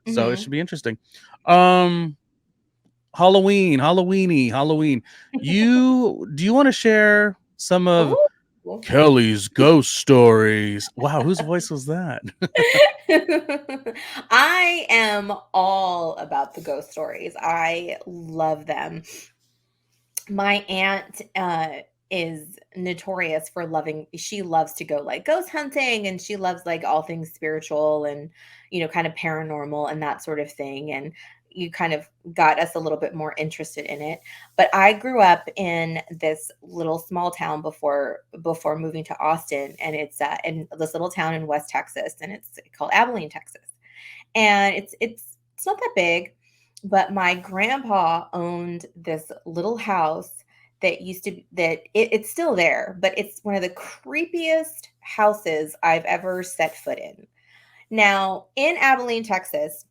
So it Mm-hmm. should be interesting. Um, Halloween. Do you want to share some of Ooh. Kelly's ghost stories? Wow, whose voice was that? I am all about the ghost stories. I love them. My aunt is notorious for loving, she loves to go like ghost hunting, and she loves like all things spiritual and, kind of paranormal and that sort of thing. And you kind of got us a little bit more interested in it. But I grew up in this little small town before moving to Austin, and it's in this little town in West Texas, and it's called Abilene, Texas. And it's not that big, but my grandpa owned this little house that used to that it's still there, but it's one of the creepiest houses I've ever set foot in. Now, in Abilene, Texas,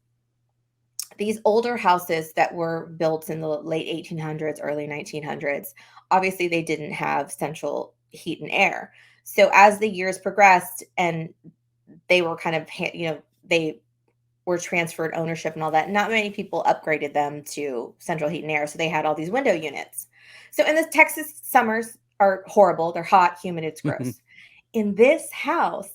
these older houses that were built in the late 1800s, early 1900s, obviously they didn't have central heat and air. So as the years progressed and they were kind of, they were transferred ownership and all that, not many people upgraded them to central heat and air. So they had all these window units. So in the Texas summers are horrible. They're hot, humid, it's gross. In this house,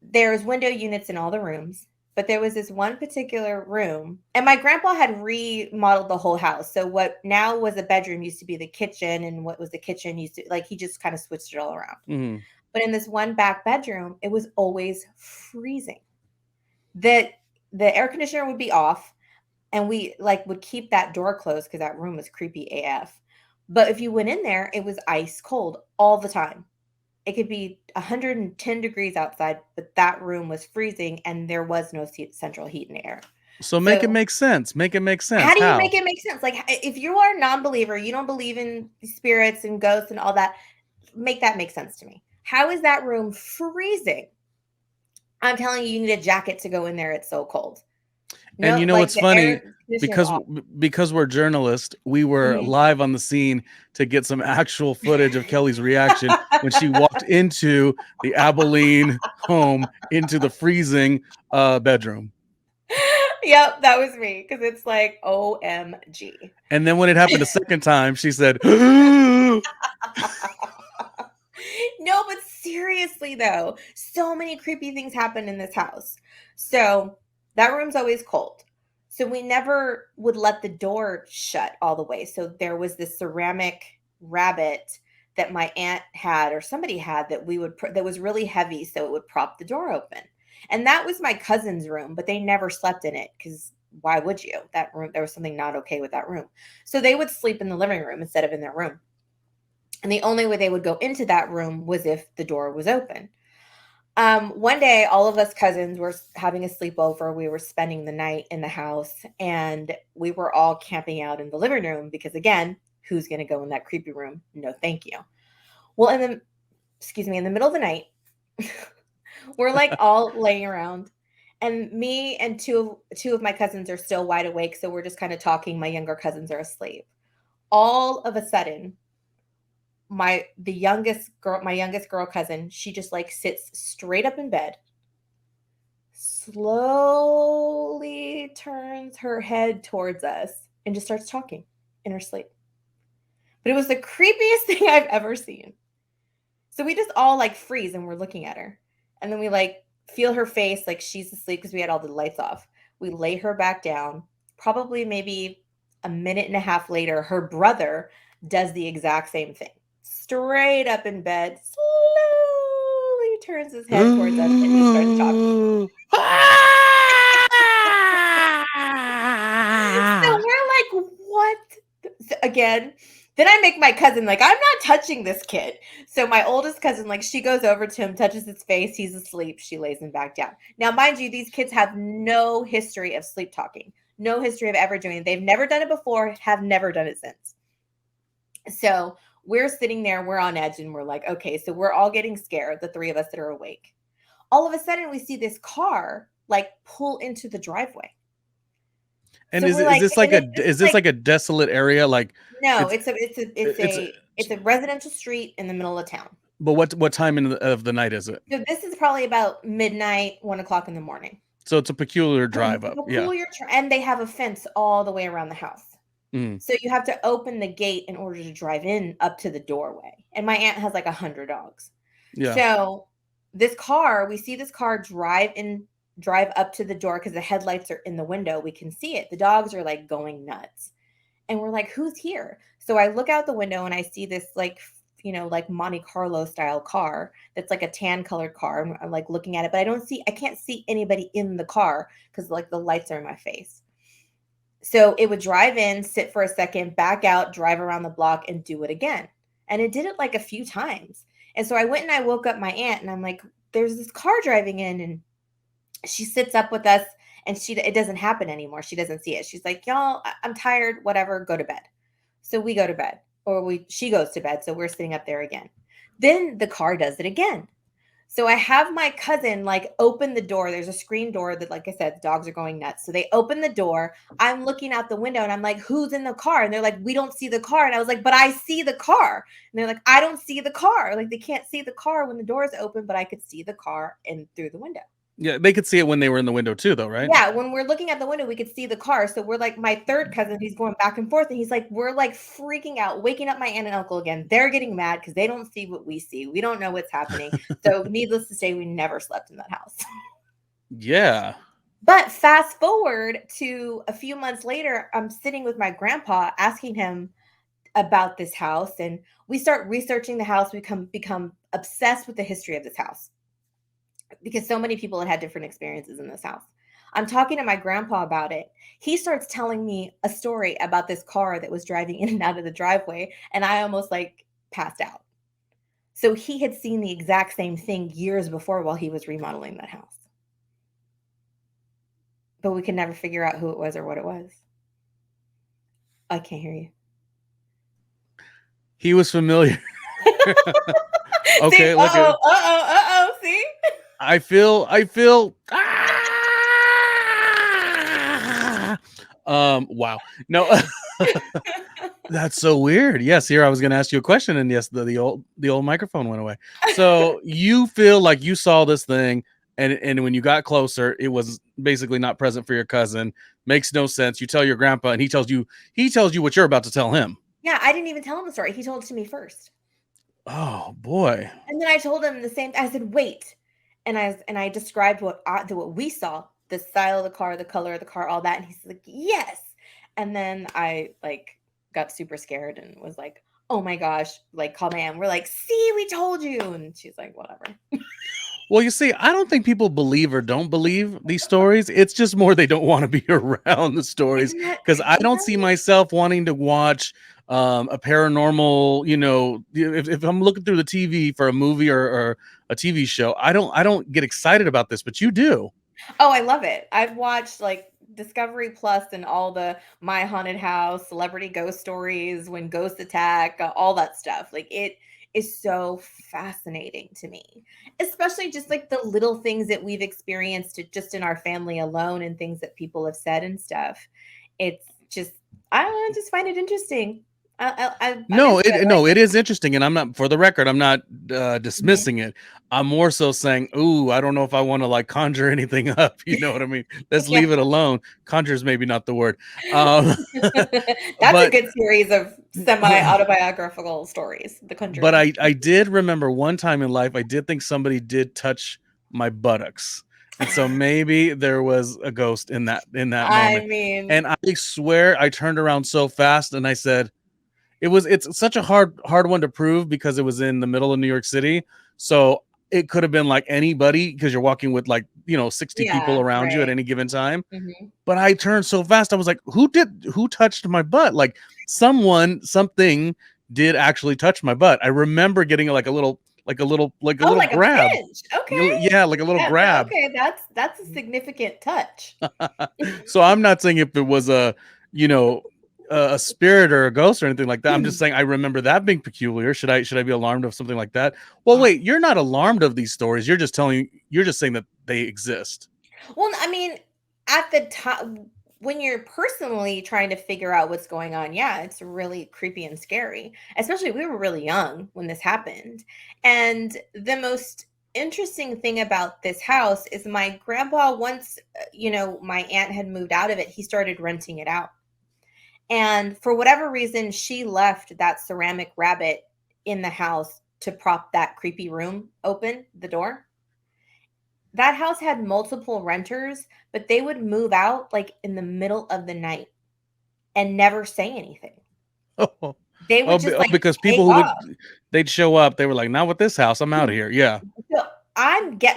there's window units in all the rooms, but there was this one particular room, and my grandpa had remodeled the whole house. So what now was a bedroom used to be the kitchen, and what was the kitchen used to, like, he just kind of switched it all around. Mhm. But in this one back bedroom, it was always freezing. The the air conditioner would be off, and we like would keep that door closed because that room was creepy AF. But if you went in there, it was ice cold all the time. It could be 110 degrees outside, but that room was freezing and there was no central heat and air. So make it So, make sense. Make it make how sense. do you How? make it make sense? Like, if you are a non believer, you don't believe in spirits and ghosts and all that, make that make sense to me. How is that room freezing? I'm telling you, you need a jacket to go in there. It's so cold. And No, you know like what's the funny? air conditioner's Because off. because we're journalists, we were Mhm. live on the scene to get some actual footage of Kelly's reaction when she walked into the Abilene home into the freezing bedroom. Yep, that was me because it's like OMG. And then when it happened a second time, she said, "Oh No, but seriously though, so many creepy things happen in this house. So that room's always cold. So we never would let the door shut all the way. So there was this ceramic rabbit that my aunt had or somebody had that that was really heavy, so it would prop the door open. And that was my cousin's room, but they never slept in it because why would you? That room, there was something not okay with that room. So they would sleep in the living room instead of in their room. And the only way they would go into that room was if the door was open. One day, all of us cousins were having a sleepover. We were spending the night in the house, and we were all camping out in the living room because, again, who's going to go in that creepy room? No, thank you. Well, in the middle of the night, we're like all laying around, and me and two of my cousins are still wide awake, so we're just kind of talking. My younger cousins are asleep. All of a sudden, my youngest girl cousin, she just like sits straight up in bed, slowly turns her head towards us and just starts talking in her sleep. But it was the creepiest thing I've ever seen. So we just all like freeze and we're looking at her. And then we like feel her face like she's asleep because we had all the lights off. We lay her back down. Probably maybe a minute and a half later, her brother does the exact same thing. Straight up in bed, slowly turns his head towards us and just starts talking. So we're like, what? Again, then I make my cousin like, I'm not touching this kid. So my oldest cousin, like, she goes over to him, touches his face. He's asleep. She lays him back down. Now, mind you, these kids have no history of sleep talking, no history of ever doing it. They've never done it before, have never done it since. So we're sitting there, we're on edge, and we're like, okay, so we're all getting scared, the three of us that are awake. All of a sudden, we see this car like pull into the driveway. And So we're like, and this is is this like, like a desolate area? Like no, it's it's it's it's a residential street in the middle of town. but what time of the night is it? So this is probably about midnight, 1 o'clock in the morning. So it's a peculiar drive up. Yeah. And they have a fence all the way around the house. Mm. So you have to open the gate in order to drive in up to the doorway. And my aunt has like 100 dogs. Yeah. So we see this car drive up to the door because the headlights are in the window. We can see it. The dogs are like going nuts. And we're like, who's here? So I look out the window and I see this like, like Monte Carlo style car that's like a tan colored car. I'm like looking at it, but I can't see anybody in the car because like the lights are in my face. So it would drive in, sit for a second, back out, drive around the block, and do it again. And it did it like a few times. And so I went and I woke up my aunt and I'm like, there's this car driving in. And she sits up with us and it doesn't happen anymore. She doesn't see it. She's like, y'all, I'm tired, whatever, go to bed. So we go to bed she goes to bed. So we're sitting up there again. Then the car does it again. So I have my cousin like open the door. There's a screen door that, like I said, the dogs are going nuts. So they open the door. I'm looking out the window and I'm like, who's in the car? And they're like, we don't see the car. And I was like, but I see the car. And they're like, I don't see the car. Like they can't see the car when the door is open, but I could see the car in through the window. Yeah, they could see it when they were in the window too, though, right? Yeah, when we're looking at the window, we could see the car. So we're like, my third cousin, he's going back and forth, and he's like, we're like freaking out, waking up my aunt and uncle again. They're getting mad because they don't see what we see. We don't know what's happening. So needless to say, we never slept in that house. Yeah. But fast forward to a few months later, I'm sitting with my grandpa asking him about this house, and we start researching the house. We become obsessed with the history of this house, because so many people had different experiences in this house. I'm talking to my grandpa about it. He starts telling me a story about this car that was driving in and out of the driveway, and I almost like passed out. So he had seen the exact same thing years before while he was remodeling that house. But we could never figure out who it was or what it was. I can't hear you. He was familiar. Okay, see? Look at see? I feel wow. No. That's so weird. Yes, here I was going to ask you a question, and yes, the old microphone went away. So you feel like you saw this thing, and when you got closer, it was basically not present for your cousin. Makes no sense. You tell your grandpa, and he tells you what you're about to tell him. Yeah, I didn't even tell him the story. He told it to me first. Oh boy. And then I told him the same. I said, wait. And I described what we saw, the style of the car, the color of the car, all that. And he's like, yes. And then I like got super scared and was like, oh my gosh, like call my aunt. We're like, see, we told you. And she's like, whatever. Well, you see, I don't think people believe or don't believe these stories. It's just more they don't want to be around the stories, because I don't see myself wanting to watch a paranormal, if I'm looking through the TV for a movie or a TV show, I don't get excited about this, but you do. Oh, I love it. I've watched like Discovery Plus and all the My Haunted House, celebrity ghost stories, when ghosts attack, all that stuff. Like it is so fascinating to me, especially just like the little things that we've experienced just in our family alone, and things that people have said and stuff. It's just, I don't know, I just find it interesting. It is interesting, and I'm not, for the record, I'm not dismissing it. I'm more so saying, ooh, I don't know if I want to like conjure anything up. You know what I mean? Let's leave it alone. Conjure is maybe not the word. That's a good series of semi-autobiographical stories. The Conjuring. But I did remember one time in life, I did think somebody did touch my buttocks. And so maybe there was a ghost in that moment. I mean, and I swear I turned around so fast and I said, it's such a hard one to prove, because it was in the middle of New York City. So it could have been like anybody, because you're walking with like, 60 people around you at any given time. Mm-hmm. But I turned so fast. I was like, who touched my butt? Like something did actually touch my butt. I remember getting like a little grab. Okay. Yeah, like a little grab. Okay, that's a significant touch. So I'm not saying if it was a spirit or a ghost or anything like that. I'm just saying I remember that being peculiar. Should I be alarmed of something like that? Well, wait, you're not alarmed of these stories. You're just saying that they exist. Well, I mean, at the time when you're personally trying to figure out what's going on, yeah, it's really creepy and scary. Especially we were really young when this happened. And the most interesting thing about this house is my grandpa, once, my aunt had moved out of it, he started renting it out. And for whatever reason, she left that ceramic rabbit in the house to prop that creepy room open, the door. That house had multiple renters, but they would move out like in the middle of the night and never say anything. Oh, They would just like because take people who off. they'd show up, they were like, "Not with this house. I'm out of here." Yeah. So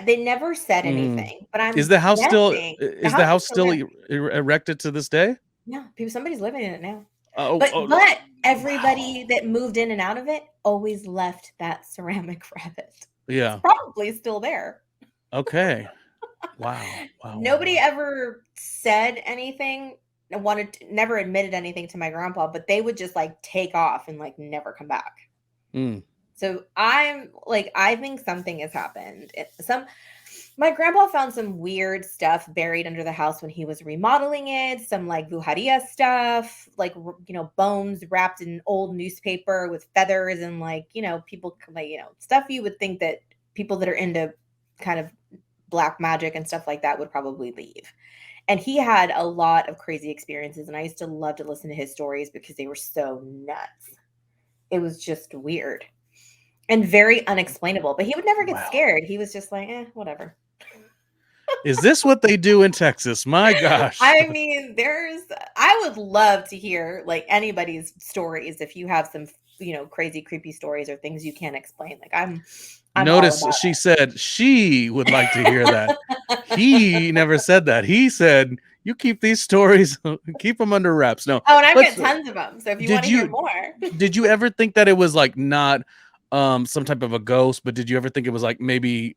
they never said Mm. anything, but I'm guessing the is the house is house still still there. erected to this day? Yeah, people somebody's living in it now. Oh, But oh, but wow. everybody that moved in and out of it always left that ceramic rabbit. It's Yeah. probably still there. Okay. Wow. Wow. Wow. Nobody Wow. ever said anything, never admitted anything to my grandpa, but they would just like take off and like never come back. Mm. So I'm like, I think something has happened. My grandpa found some weird stuff buried under the house when he was remodeling it. Some like brujeria stuff, like bones wrapped in old newspaper with feathers and like people like stuff you would think that people that are into kind of black magic and stuff like that would probably leave. And he had a lot of crazy experiences, and I used to love to listen to his stories because they were so nuts. It was just weird and very unexplainable, but he would never get Wow. scared. He was just like, whatever. Is this what they do in Texas? My gosh. I mean, I would love to hear like anybody's stories if you have some, crazy, creepy stories or things you can't explain. Like I'm all Notice about she said she would like to hear that. it. He never said that. He said, "You keep these stories, keep them under wraps." No, Oh, and I've got let's. tons of them. So if you want Did to hear you more. did you ever think that it was like not some type of a ghost, but did you ever think it was like maybe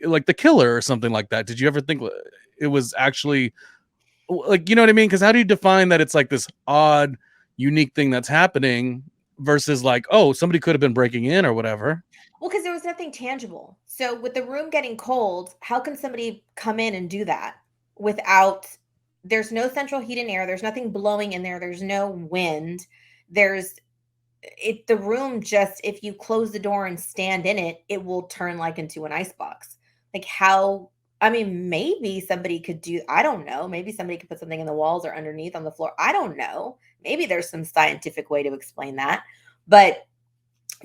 like the killer or something like that? Did you ever think it was actually like, you know what I mean? Because how do you define that it's like this odd, unique thing that's happening versus like, oh, somebody could have been breaking in or whatever? Well, because there was nothing tangible. So with the room getting cold, how can somebody come in and do that without there's no central heat and air, there's nothing blowing in there, there's no wind. There's the room just if you close the door and stand in it, it will turn like into an ice box. Like how I mean, maybe somebody could do I don't know, maybe somebody could put something in the walls or underneath on the floor. I don't know. Maybe there's some scientific way to explain that. But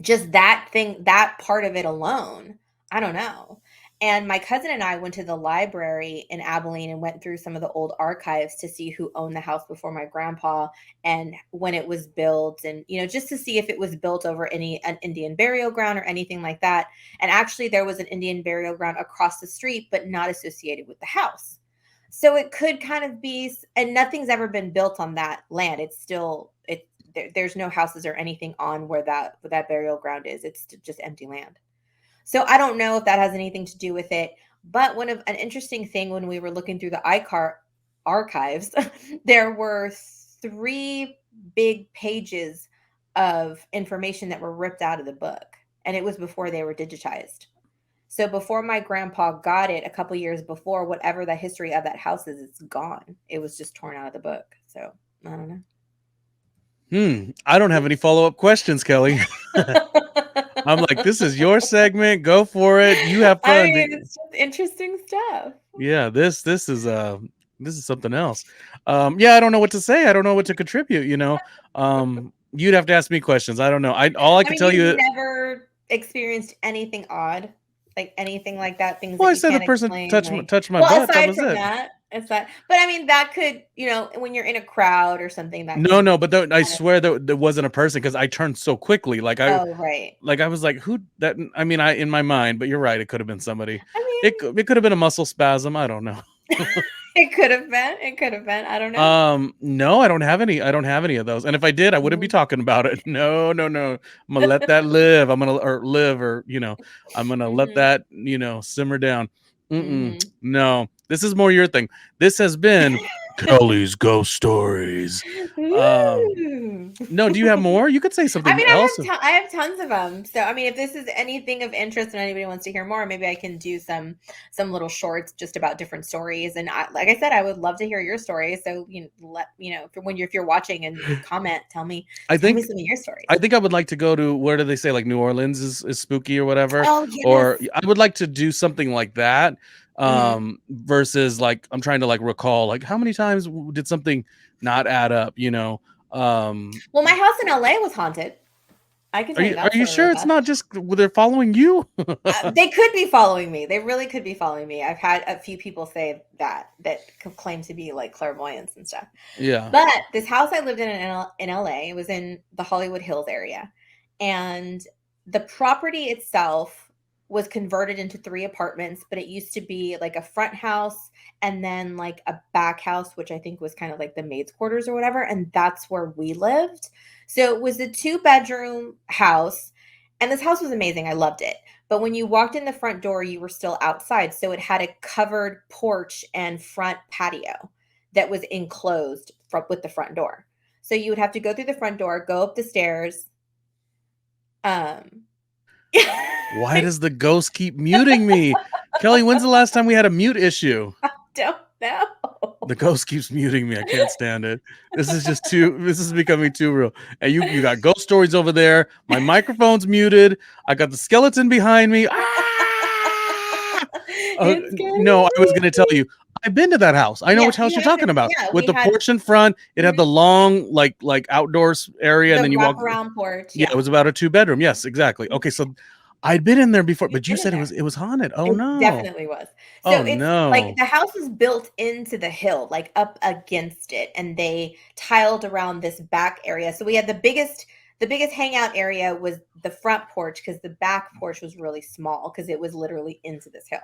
just that thing, that part of it alone, I don't know. And my cousin and I went to the library in Abilene and went through some of the old archives to see who owned the house before my grandpa and when it was built and just to see if it was built over an Indian burial ground or anything like that. And actually there was an Indian burial ground across the street but not associated with the house. So it could kind of be and nothing's ever been built on that land. It's still there's no houses or anything on where that burial ground is. It's just empty land. So I don't know if that has anything to do with it. But an interesting thing when we were looking through the iCar archives, there were 3 big pages of information that were ripped out of the book, and it was before they were digitized. So before my grandpa got it, a couple years before, whatever the history of that house is, it's gone. It was just torn out of the book. So I don't I don't have any follow-up questions, Kelly. know. I'm like, this is your segment. Go for it. You have I fun. mean, it's just interesting stuff. Yeah, this is something else. Yeah, I don't know what to say. I don't know what to contribute. You'd have to ask me questions. I don't know. All I I could mean, tell you've you. never experienced anything odd, like anything like that, things Well, that I you said the can't person explain, like touched my well, butt. That aside was from it. that, but I mean, that could, when you're in a crowd or something, that No, can no, but I kind of swear that there wasn't a person because I turned so quickly. oh, right. Like I was like, who that? I mean, I in my mind, but you're right. It could have been somebody. I It could have been a muscle spasm. I don't know. mean, it could have been, I don't know. No, I don't have any. I don't have any of those. And if I did, I wouldn't be Mhm, talking about it. No, no, no. I'm gonna let that live. I'm gonna or live or I'm gonna let mhm, that simmer down. mhm. No, this is more your thing. This has been Kelly's ghost stories. Um, Ooh. No, do you have more? You could say I something mean, else. I have tons of them. So, I mean, if this is anything of interest and anybody wants to hear more, maybe I can do some little shorts just about different stories. And like I said, I would love to hear your stories. So, if you're watching and comment, I tell me think some of your stories. I think I would like to go to, where do they say, like, New Orleans is spooky or whatever, Oh yes. or I would like to do something like that, Hmm. versus, like, I'm trying to, like, recall, like, how many times did something not add up, you know? Well, my house in LA was haunted. I can tell you Are that you story real sure it's fast. not just they're following you? They could be following me. They really could be following me. I've had a few people say that claim to be like clairvoyants and stuff. Yeah. But this house I lived in LA, it was in the Hollywood Hills area. And the property itself was converted into 3 apartments, but it used to be like a front house and then like a back house, which I think was kind of like the maid's quarters or whatever. And that's where we lived. So it was a 2-bedroom house. And this house was amazing. I loved it. But when you walked in the front door, you were still outside. So it had a covered porch and front patio that was enclosed with the front door. So you would have to go through the front door, go up the stairs. Um, Why I does the ghost keep muting me? Kelly, when's the last time we had a mute issue? don't know. The ghost keeps muting me. I can't stand it. This is becoming too real. And you got ghost stories over there. My microphone's muted. I got the skeleton behind me. Ah! It's No, I was getting gonna tell you. I've been to that house. I know Yes, which we house you're had talking this. about. Yeah, With we the had porch in front. It had mhm, the long, like outdoors area, and the then you walk. wraparound porch. Yeah, it Yeah, was about a 2-bedroom. Yes, exactly. Okay, so I'd been in there before, you've but you been in said there. it was haunted. Oh It no. definitely was. So Oh it's like no. the house was built into the hill, like up against it, and they tiled around this back area. So we had the biggest hangout area was the front porch because the back porch was really small because it was literally into this hill.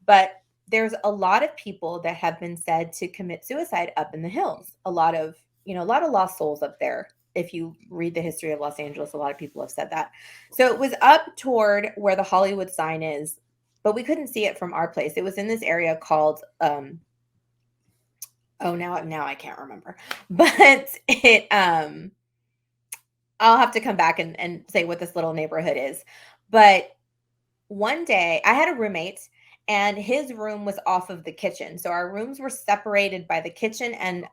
But there's a lot of people that have been said to commit suicide up in the hills. A lot of lost souls up there. If you read the history of Los Angeles, a lot of people have said that. So it was up toward where the Hollywood sign is, but we couldn't see it from our place. It was in this area called oh now I can't remember. But it I'll have to come back and say what this little neighborhood is. But one day I had a roommate and his room was off of the kitchen. So our rooms were separated by the kitchen and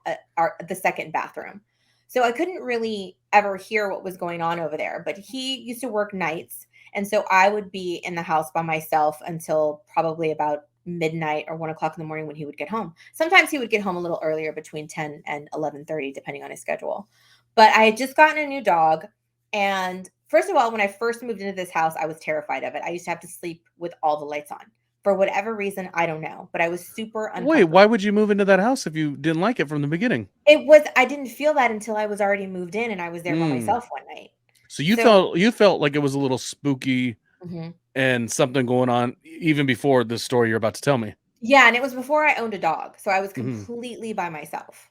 the second bathroom. So I couldn't really ever hear what was going on over there, but he used to work nights. And so I would be in the house by myself until probably about midnight or 1 o'clock in the morning when he would get home. Sometimes he would get home a little earlier between 10 and 11:30, depending on his schedule. But I had just gotten a new dog. And first of all, when I first moved into this house, I was terrified of it. I used to have to sleep with all the lights on. For whatever reason, I don't know, but I was super Wait, why uncomfortable. would you move into that house if you didn't like it from the beginning? I didn't feel that until I was already moved in and I was there by Mm. myself one night. So So, you felt like it was a little spooky mhm. and something going on even before the story you're about to tell me. Yeah, and it was before I owned a dog. So I was Hmm. completely by myself.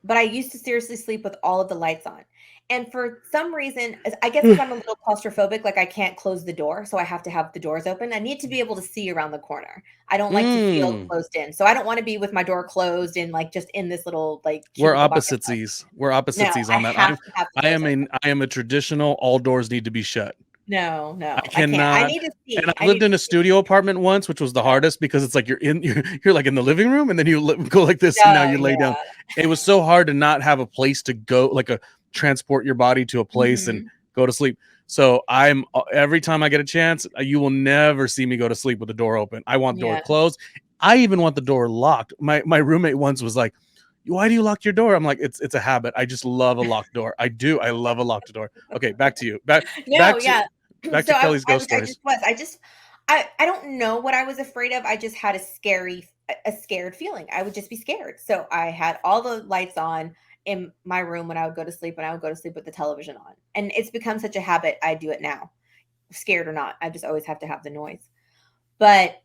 But I used to seriously sleep with all of the lights on. And for some reason, I guess because I'm a little claustrophobic, like I can't close the door, so I have to have the doors open. I need to be able to see around the corner. I don't like to feel Mm. closed in. So I don't want to be with my door closed and like just in this little like We're cubicle by myself. oppositesies. We're No, oppositesies I on that. have to have the doors open. I am a traditional all doors need to be shut. No, no, I I can't. I cannot. need to And see. I I need lived to in a see. studio apartment once, which was the Yeah. hardest because it's like you're like in the living room and then go like this and now Oh, you lay down. yeah. It was so hard to not have a place to go, like a transport your body to a place and Mhm. go to sleep. So I'm every time I get a chance, you will never see me go to sleep with the door open. I want the door Yeah. closed. I even want the door locked. My roommate once was like, "Why do you lock your door?" I'm like, "It's a habit. I just love a locked door. I do. I love a locked door." Okay, back to you. No, Back to yeah. back So to Kelly's I ghost was I stories. just was. I don't know what I was afraid of. I just had a scared feeling. I would just be scared. So I had all the lights on in my room when I would go to sleep, and I would go to sleep with the television on. And it's become such a habit. I do it now, scared or not. I just always have to have the noise. But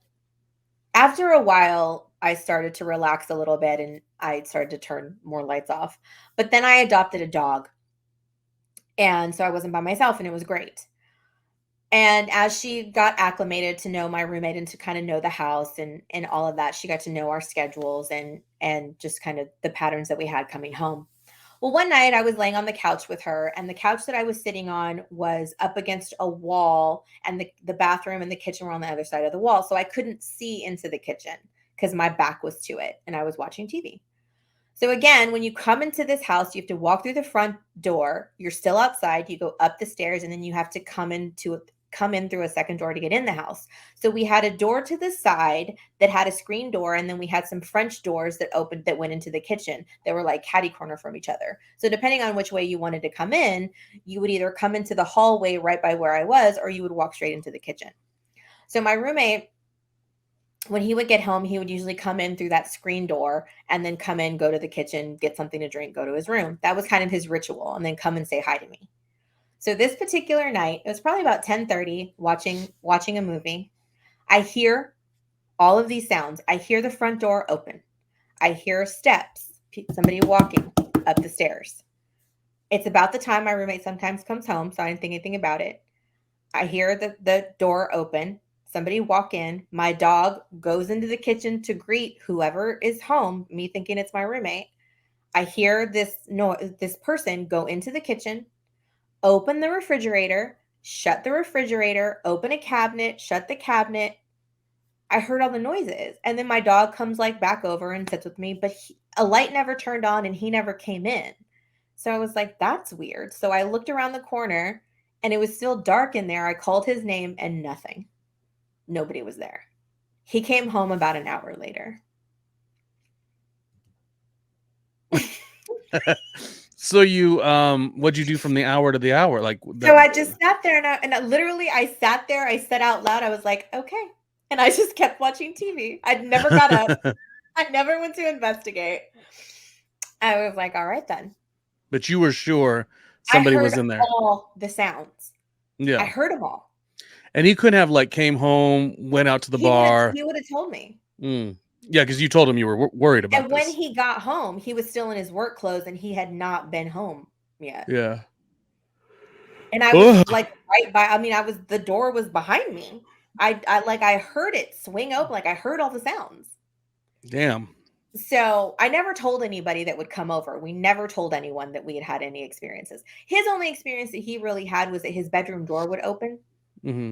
after a while, I started to relax a little bit and I started to turn more lights off. But then I adopted a dog. And so I wasn't by myself and it was great. And as she got acclimated to know my roommate and to kind of know the house and all of that, she got to know our schedules and just kind of the patterns that we had coming home. Well, one night I was laying on the couch with her, and the couch that I was sitting on was up against a wall, and the bathroom and the kitchen were on the other side of the wall. So I couldn't see into the kitchen because my back was to it and I was watching TV. So again, when you come into this house, you have to walk through the front door. You're still outside. You go up the stairs, and then you have to come in through a second door to get in the house. So we had a door to the side that had a screen door, and then we had some French doors that opened that went into the kitchen. They were like catty corner from each other. So depending on which way you wanted to come in, you would either come into the hallway right by where I was, or you would walk straight into the kitchen. So my roommate, when he would get home, he would usually come in through that screen door and then come in, go to the kitchen, get something to drink, go to his room. That was kind of his ritual, and then come and say hi to me. So this particular night, it was probably about 10:30, watching a movie. I hear all of these sounds. I hear the front door open. I hear steps, somebody walking up the stairs. It's about the time my roommate sometimes comes home, so I didn't think anything about it. I hear the door open. Somebody walk in. My dog goes into the kitchen to greet whoever is home, me thinking it's my roommate. I hear this person go into the kitchen, open the refrigerator, shut the refrigerator, open a cabinet, shut the cabinet. I heard all the noises. And then my dog comes like back over and sits with me, but a light never turned on and he never came in. So I was like, that's weird. So I looked around the corner and it was still dark in there. I called his name and nothing. Nobody was there. He came home about an hour later. So you what'd you do from the hour to the hour? So I just sat there and I literally sat there, I said out loud, I was like, okay. And I just kept watching TV. I never got up. I never went to investigate. I was like, all right then. But you were sure somebody was in there. All the sounds. Yeah. I heard them all. And he couldn't have came home, went out to the bar. He would have told me. Yeah, because you told him you were worried about this. And when he got home, he was still in his work clothes and he had not been home yet. Yeah. And I was right by, the door was behind me. I heard it swing open, I heard all the sounds. Damn. So I never told anybody that would come over. We never told anyone that we had any experiences. His only experience that he really had was that his bedroom door would open. Mm-hmm.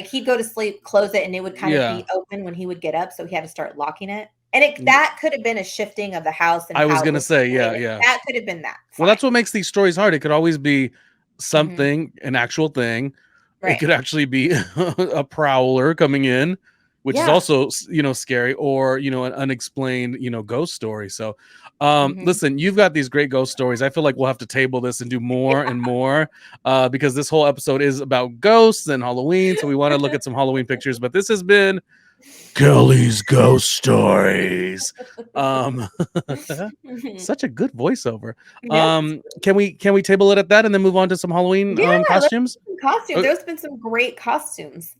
He'd go to sleep, close it, and it would kind of be open when he would get up. So he had to start locking it. And that could have been a shifting of the house. And I was going to say, yeah. That could have been that. Well, that's what makes these stories hard. It could always be something, an actual thing. Right. It could actually be a prowler coming in, which is also, scary, or, an unexplained, ghost story. So, listen, you've got these great ghost stories. I feel like we'll have to table this and do more and more, because this whole episode is about ghosts and Halloween. So we want to look at some Halloween pictures, but this has been Kellie's Ghost Stories. Such a good voiceover. Yes. Can we table it at that and then move on to some Halloween costumes? There's been some great costumes.